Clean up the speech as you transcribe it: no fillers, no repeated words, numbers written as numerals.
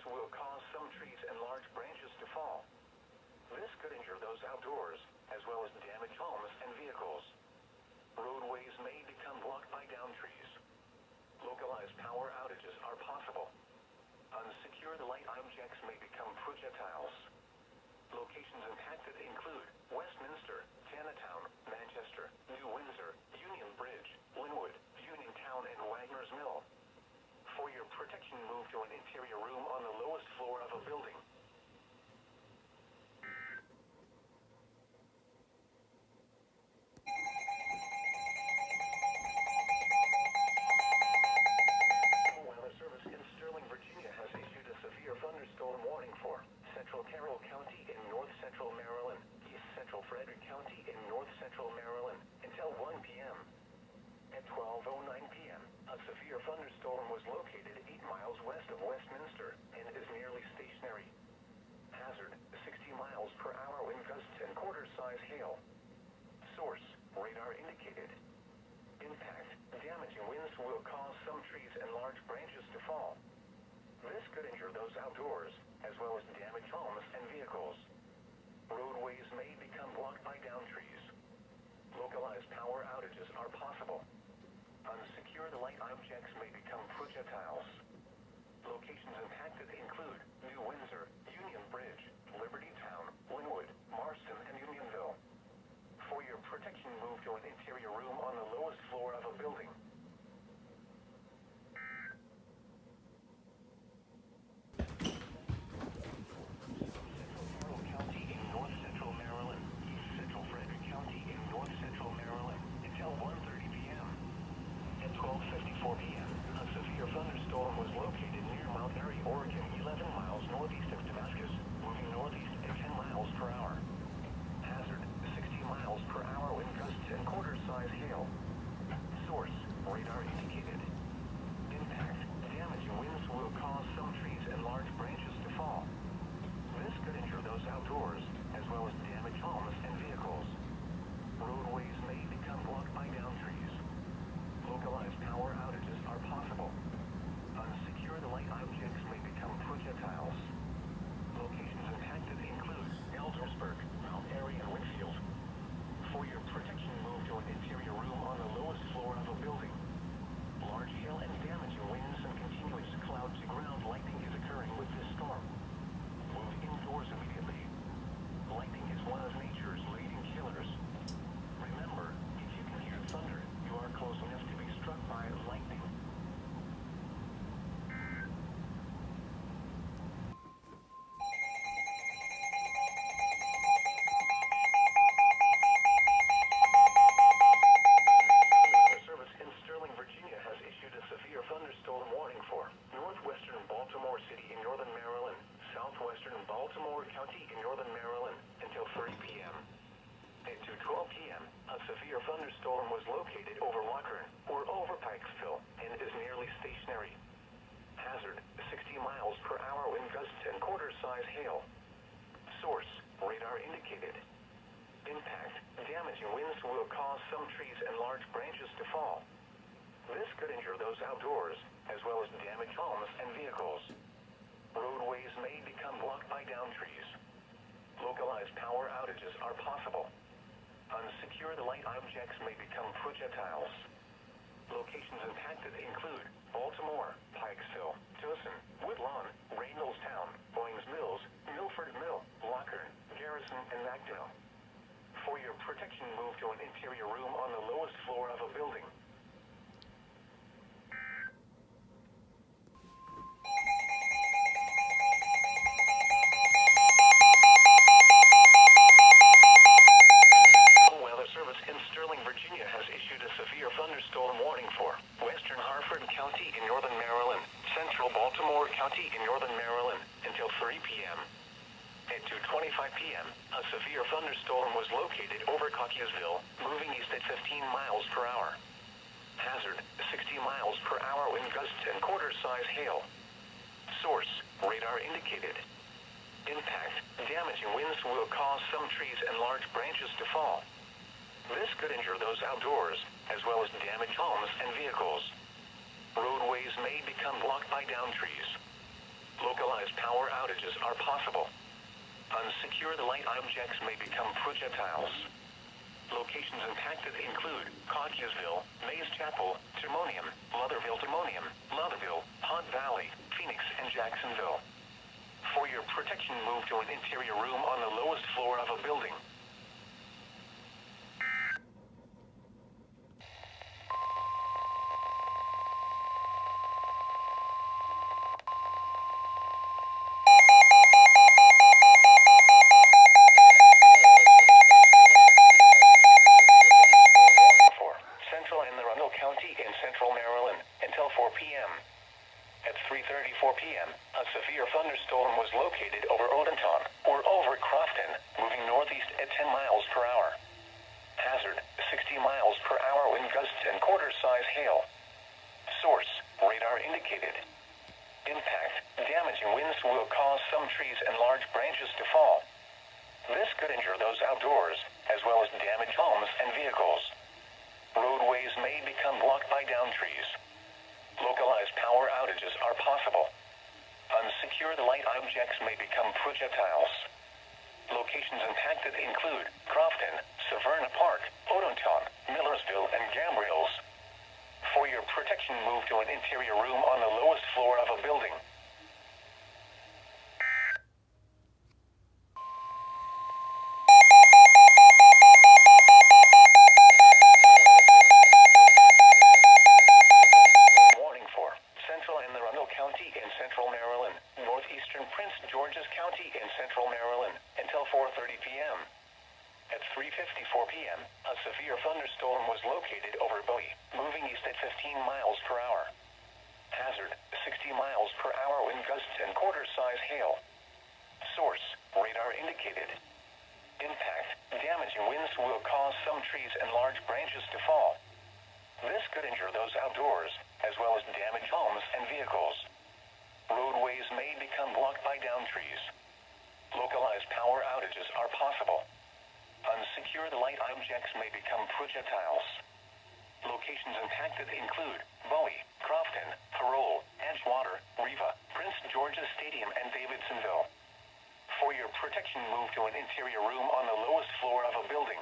will cause some trees and large branches to fall. This could injure those outdoors, as well as damage homes and vehicles. Roadways may become blocked by downed trees. Localized power outages are possible. Unsecured light objects may become projectiles. Locations impacted include Westminster, Chinatown, Manchester, New Windsor, Union Bridge, Linwood, Uniontown, and Wagner's Mill. For your protection, move to an interior room on the lowest floor of a building. Weather Service in Sterling, Virginia has issued a severe thunderstorm warning for Central Carroll County in north central Maryland, East Central Frederick County in north central Maryland until 1 p.m. At 12:09 p.m., a severe thunderstorm was located 8 miles west of Westminster and is nearly stationary. Hazard, 60 miles per hour wind gusts and quarter-size hail. Source, radar indicated. Impact, damaging winds will cause some trees and large branches to fall. This could injure those outdoors, as well as damage homes and vehicles. Roadways may become blocked by downed trees. Localized power outages are possible. Unsecured light objects may become projectiles. Locations impacted include New Windsor, Union Bridge, Liberty Town, Linwood, Marston, and Unionville. For your protection, move to an interior room on the lowest floor of a building. Central Carroll County in north central Maryland, East Central Frederick County in north central Maryland until 1:30 p.m. At 12:54 p.m., a severe thunderstorm was located near Mount Airy, Oregon, 11 miles northeast of Damascus, moving northeast at 10 miles per hour. Hazard, 60 miles per hour wind gusts and quarter-size hail. Source, radar indicated. Impact, damaging winds will cause some trees and large branches to fall. This could injure those outdoors, as well as damage homes and vehicles. Roadways may become blocked by downed trees. Localized power outages are possible. Unsecured light objects may become projectiles. Locations impacted include Eldersburg, Mount Airy, and Winfield. For your protection, move to an interior room on the lowest floor of a building. Large hail and damaging winds and continuous cloud-to-ground lightning is occurring with this storm. Move indoors immediately. Lightning is one of nature's leading killers. Remember, if you can hear thunder, you are close enough to be struck by lightning. Weather Service in Sterling, Virginia has issued a severe thunderstorm warning for northwestern Baltimore City in northern Maryland, southwestern Baltimore County in northern Maryland until 3 p.m. At 2:12 p.m., a severe thunderstorm was located over Lockern or over Pikesville and is nearly stationary. Hazard, 60 miles per hour wind gusts and quarter-size hail. Source, radar indicated. Impact, damaging winds will cause some trees and large branches to fall. This could injure those outdoors, as well as damage homes and vehicles. Roadways may become blocked by downed trees. Localized power outages are possible. Unsecured light objects may become projectiles. Locations impacted include Baltimore, Pikesville, Towson, Woodlawn, Reynoldstown, Owings Mills, Milford Mill, Lockern, Garrison, and Macdale. For your protection, move to an interior room on the lowest floor of a building. Weather Service in Sterling, Virginia has issued a severe thunderstorm warning for western Harford County in northern Maryland, central Baltimore County in northern Maryland until 3 p.m. At 2:25 p.m., a severe thunderstorm was located over Cockeysville, moving east at 15 miles per hour. Hazard, 60 miles per hour wind gusts and quarter-size hail. Source, radar indicated. Impact, damaging winds will cause some trees and large branches to fall. This could injure those outdoors, as well as damage homes and vehicles. Roadways may become blocked by downed trees. Localized power outages are possible. Unsecure the light objects may become projectiles. Locations impacted include Codgesville, Mays Chapel, Timonium, Lutherville, Pond Valley, Phoenix, and Jacksonville. For your protection, move to an interior room on the lowest floor of a building. County in central Maryland until 4 p.m. At 3:34 p.m., a severe thunderstorm was located over Odenton or over Crofton, moving northeast at 10 miles per hour. Hazard, 60 miles per hour wind gusts and quarter-size hail. Source, radar indicated. Impact, damaging winds will cause some trees and large branches to fall. This could injure those outdoors, as well as damage homes and vehicles. Roadways may become blocked by downed trees. Localized power outages are possible. Unsecure the light objects may become projectiles. Locations impacted include Crofton, Severna Park, Odenton, Millersville, and Gambriels. For your protection, move to an interior room on the lowest floor of a building. County in central Maryland, northeastern Prince George's County in central Maryland until 4:30 p.m. At 3:54 p.m., a severe thunderstorm was located over Bowie, moving east at 15 miles per hour. Hazard, 60 miles per hour wind gusts and quarter-size hail. Source, radar indicated. Impact, damaging winds will cause some trees and large branches to fall. This could injure those outdoors, as well as damage homes and vehicles. Roadways may become blocked by downed trees. Localized power outages are possible. Unsecure the light objects may become projectiles. Locations impacted include Bowie, Crofton, Parole, Edgewater, Riva, Prince George's Stadium, and Davidsonville. For your protection, move to an interior room on the lowest floor of a building.